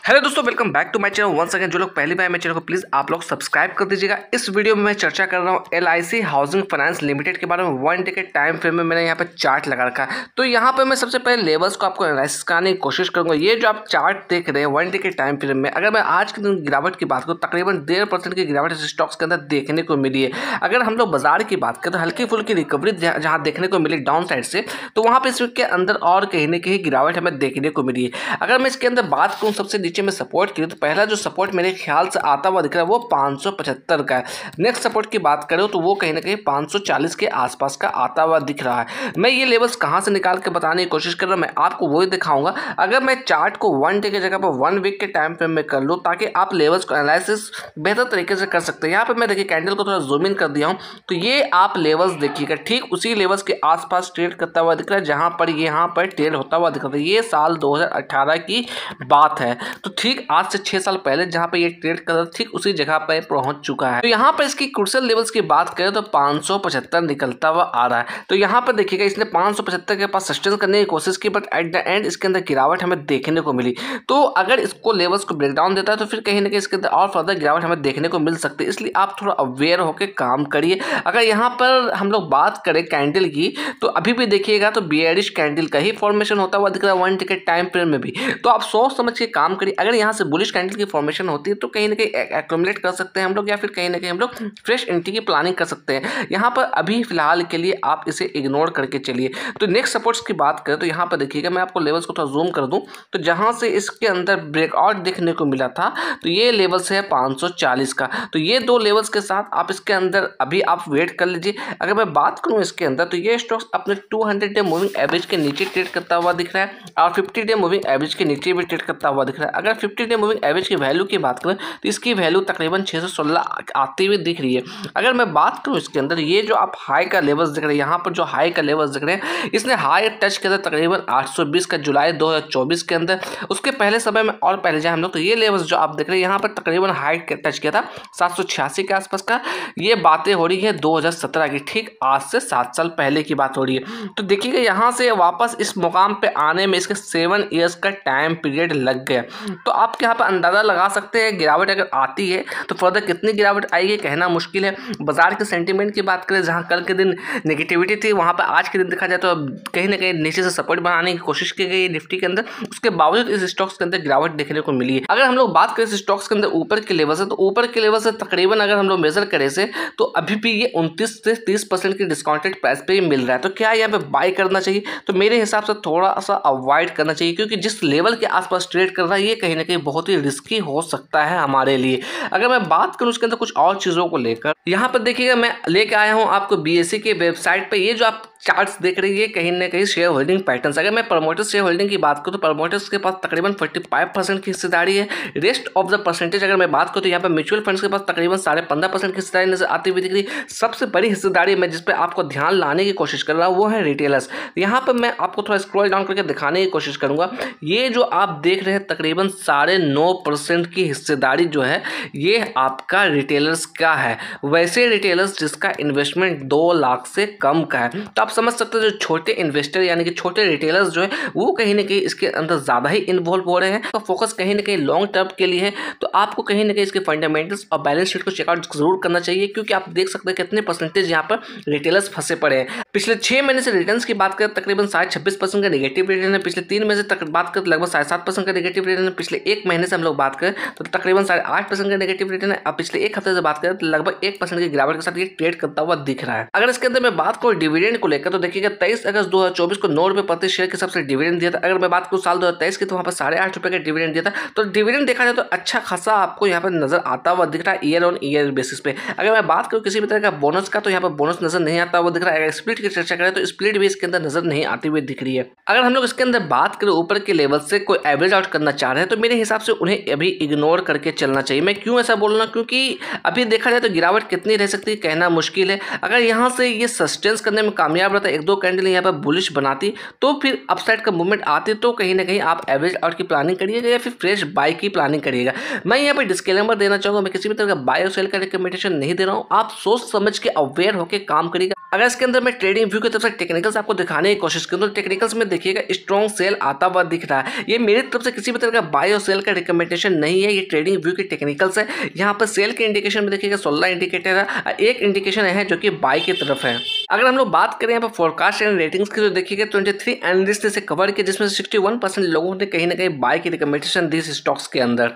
Hello दोस्तों, welcome back to my channel once again. जो लोग पहली बार मेरे चैनल को प्लीज आप लोग सब्सक्राइब कर दीजिएगा। इस वीडियो में मैं चर्चा कर रहा हूँ LIC हाउसिंग फाइनेंस लिमिटेड के बारे में। 1 डे के टाइम फ्रेम में मैंने यहाँ पे चार्ट लगा रखा है। तो यहाँ पे मैं सबसे पहले लेवल्स को आपको एनालिसिस कराने की कोशिश करूंगा। ये जो आप चार्ट देख रहे हैं 1 डे के टाइम फ्रेम में, अगर मैं आज के दिन गिरावट की बात करूँ, तकरीबन 1.5% की गिरावट इस स्टॉक्स के अंदर देखने को मिली है। अगर हम लोग बाजार की बात करें तो हल्की फुल्की रिकवरी जहाँ देखने को मिली डाउन साइड से, तो वहाँ पे इसके अंदर और कहीं ना कहीं गिरावट हमें देखने को मिली है। अगर मैं इसके अंदर बात करूँ सबसे नीचे में सपोर्ट की, तो पहला जो सपोर्ट मेरे ख्याल से आता हुआ दिख रहा है वो 575 का है। नेक्स्ट सपोर्ट की बात करें तो वो कहीं ना कहीं 540 के आसपास का आता हुआ दिख रहा है। मैं ये लेवल्स कहां से निकाल के बताने की कोशिश कर रहा हूं, मैं आपको वही दिखाऊंगा। अगर मैं चार्ट को 1 डे की जगह पर 1 वीक के टाइम फ्रेम में कर लूं, ताकि आप लेवल्स को एनालिसिस बेहतर तरीके से कर सकते हैं। यहाँ पे मैं देखिए कैंडल को थोड़ा जूम इन कर दिया हूँ, तो ये आप लेवल्स देखिएगा, ठीक उसी लेवल्स के आसपास ट्रेड करता हुआ दिख रहा है जहां पर यहाँ पर ट्रेड होता हुआ दिख रहा है। ये साल 2018 की बात है, तो ठीक आज से 6 साल पहले जहां पे ये ट्रेड कर ठीक उसी जगह पे पहुंच चुका है। तो यहाँ पर इसकी क्रूशियल लेवल्स की बात करें तो 575 निकलता हुआ आ रहा है। तो यहाँ पर देखिएगा इसने 575 के पास सस्टेन करने की कोशिश की, बट एट द एंड इसके अंदर गिरावट हमें देखने को मिली। तो अगर इसको लेवल्स को ब्रेक डाउन देता है तो फिर कहीं ना कहीं इसके अंदर और फर्दर गिरावट हमें देखने को मिल सकती है। इसलिए आप थोड़ा अवेयर होकर काम करिए। अगर यहाँ पर हम लोग बात करें कैंडल की, तो अभी भी देखिएगा तो बियरिश कैंडल का ही फॉर्मेशन होता हुआ दिख रहा है 1 डे के टाइम फ्रेम में भी। तो आप सोच समझ के काम करिए। अगर यहाँ से बुलिश कैंडल की फॉर्मेशन होती है तो कहीं ना कहीं एक्यूमुलेट कर सकते हैं हम लोग, या फिर कहीं ना कहीं हम लोग फ्रेश एंट्री की प्लानिंग कर सकते हैं। यहाँ पर अभी फिलहाल के लिए आप इसे इग्नोर करके चलिए। तो नेक्स्ट सपोर्ट्स की बात करें तो यहाँ पर देखिएगा, मैं आपको लेवल्स को थोड़ा जूम कर दूं, तो जहां से इसके अंदर ब्रेकआउट देखने को मिला था, तो ये लेवल्स है 540 का। तो ये दो लेवल्स के साथ आप इसके अंदर अभी आप वेट कर लीजिए। अगर मैं बात करूँ इसके अंदर, तो ये स्टॉक्स अपने 200 डे मूविंग एवरेज के नीचे ट्रेड करता हुआ दिख रहा है और 50 डे मूविंग एवरेज के नीचे भी ट्रेड करता हुआ दिख रहा है। अगर 50 डे मूविंग एवरेज की वैल्यू की बात करें तो इसकी वैल्यू तकरीबन 616 आती हुई दिख रही है। अगर मैं बात करूं इसके अंदर, ये जो आप हाई का लेवल्स देख रहे हैं, यहाँ पर जो हाई का लेवल्स देख रहे हैं, इसने हाई टच किया था तकरीबन 820 का जुलाई 2024 के अंदर। उसके पहले समय में और पहले जाए हम लोग, तो ये लेवल्स जो आप देख रहे हैं यहाँ पर तकरीबन हाई टच किया था 786 के आसपास का। ये बातें हो रही है 2017 की, ठीक आज से 7 साल पहले की बात हो रही है। तो देखिएगा यहाँ से वापस इस मुकाम पे आने में इसके 7 ईयर्स का टाइम पीरियड लग गया। तो आप यहाँ पर अंदाजा लगा सकते हैं गिरावट अगर आती है तो फर्दर कितनी गिरावट आएगी कहना मुश्किल है। बाजार के सेंटीमेंट की बात करें, जहां कल के दिन नेगेटिविटी थी, वहां पर आज के दिन देखा जाए तो कहीं ना कहीं नीचे से सपोर्ट बनाने की कोशिश की गई निफ्टी के अंदर। उसके बावजूद इस स्टॉक्स के अंदर गिरावट देखने को मिली है। अगर हम लोग बात करें इस स्टॉक्स के अंदर ऊपर के लेवल से, तो ऊपर के लेवल से तकरीबन अगर हम लोग मेजर करें से, तो अभी भी ये 29 से 30% की डिस्काउंटेड प्राइस पे ही मिल रहा है। तो क्या यहाँ पे बाय करना चाहिए? तो मेरे हिसाब से थोड़ा सा अवॉइड करना चाहिए, क्योंकि जिस लेवल के आसपास ट्रेड कर रहा है ये कहीं ना कहीं बहुत ही रिस्की हो सकता है हमारे लिए। अगर मैं बात करूं उसके अंदर कुछ और चीजों को लेकर, यहाँ पर देखिएगा मैं लेके आया हूं आपको BSE के वेबसाइट पे ये जो आप चार्ट्स देख रही है कहीं ना कहीं शेयर होल्डिंग पैटर्न्स। अगर मैं प्रमोटर्स शेयर होल्डिंग की बात करूँ तो प्रमोटर्स के पास तकरीबन 45% की हिस्सेदारी है। रेस्ट ऑफ द परसेंटेज अगर मैं बात करूँ तो यहाँ पर म्यूचुअल फंड्स के पास तकरीबन 15.5% की हिस्सेदारी नजर आती हुई दिख रही है। सबसे बड़ी हिस्सेदारी मैं जिस पे आपको ध्यान लाने की कोशिश कर रहा हूँ वो है रिटेलर्स। यहाँ पर मैं आपको थोड़ा स्क्रॉल डाउन करके दिखाने की कोशिश करूंगा। ये जो आप देख रहे हैं तकरीबन 9.5% की हिस्सेदारी जो है ये आपका रिटेलर्स का है। वैसे रिटेलर्स जिसका इन्वेस्टमेंट 2 लाख से कम का है। तो आप समझ सकते हैं जो छोटे इन्वेस्टर यानी कि छोटे रिटेलर्स जो है वो कहीं ना कहीं इसके अंदर ज्यादा ही इन्वॉल्व हो रहे हैं। तो फोकस कहीं ना कहीं लॉन्ग टर्म के लिए है। तो आपको कहीं ना कहीं इसके फंडामेंटल्स और बैलेंस शीट को चेकआउट जरूर करना चाहिए, क्योंकि आप देख सकते हैं कितने परसेंटेज यहाँ पर रिटेलर्स फंसे पड़े हैं। पिछले 6 महीने से रिटर्न्स की बात करें तकरीबन 26% का नेगेटिव रिटर्न है। पिछले 3 महीने से बात करें लगभग 7.5% का नेगेटिव रिटर्न है। पिछले 1 महीने से हम लोग बात करें तो तकरीबन 8.5% का नेगेटिव रिटर्न है। अब पिछले 1 हफ्ते से बात करें तो लगभग 1% की गिरावट के साथ ये ट्रेड करता हुआ दिख रहा है। अगर इसके अंदर मैं बात करूँ डिविडेंड को लेकर, तो देखिएगा 23 अगस्त 2024 को 9 रुपये प्रति शेयर के हिसाब से डिविडेंड दिया था। अगर मैं बात करूँ साल 2023 की, तो वहाँ पर 8.5 रुपये का डिविडेंड दिया था। तो डिविडेंड देखा जाए तो अच्छा खासा आपको यहाँ पर नजर आता हुआ दिख रहा है ईयर ऑन ईयर बेसिस पे। अगर मैं बात करूँ किसी भी तरह का बोनस का, तो यहाँ पर बोनस नजर नहीं आता हुआ दिख रहा है। अगर स्प्लिट की चर्चा करें तो स्प्लिट भी इसके अंदर नजर नहीं आती हुई दिख रही है। अगर हम लोग इसके अंदर बात करें ऊपर के लेवल से कोई एवरेज आउट करना चाह रहे हैं, तो मेरे हिसाब से उन्हें अभी इग्नोर करके चलना चाहिए। मैं क्यों ऐसा बोल रहा हूँ, क्योंकि अभी देखा जाए तो गिरावट कितनी रह सकती है कहना मुश्किल है। अगर यहाँ से ये सस्टेंस करने में कामयाब गैप रहता है, 1-2 कैंडल यहाँ पर बुलिश बनाती तो फिर अपसाइड का मूवमेंट आती तो कहीं ना कहीं आप एवरेज आउट की प्लानिंग करिएगा या फिर फ्रेश बाय की प्लानिंग करिएगा। मैं यहाँ पर डिस्क्लेमर देना चाहूँगा, मैं किसी भी तरह का बाय और सेल का रिकमेंडेशन नहीं दे रहा हूँ। आप सोच समझ के अवेयर होकर काम करिएगा। अगर इसके अंदर मैं ट्रेडिंग व्यू की तरफ से टेक्निकल्स आपको दिखाने की कोशिश करूँ तो टेक्निकल्स में देखिएगा स्ट्रॉन्ग सेल आता हुआ दिख रहा है। ये मेरी तरफ से किसी भी तरह का बाय और सेल का रिकमेंडेशन नहीं है, ये ट्रेडिंग व्यू की टेक्निकल्स है। यहाँ पर सेल के इंडिकेशन में देखिएगा 16 इंडिकेटर है, एक इंडिकेशन है जो कि बाय की तरफ है। अगर हम लोग बात करें यहाँ पर फोरकास्ट एंड रेटिंग्स की तो देखिएगा 23 एनालिस्ट से कवर किया, जिसमें 61% लोगों ने कहीं ना कहीं बाय की रिकमेंडेशन दी स्टॉक्स के अंदर।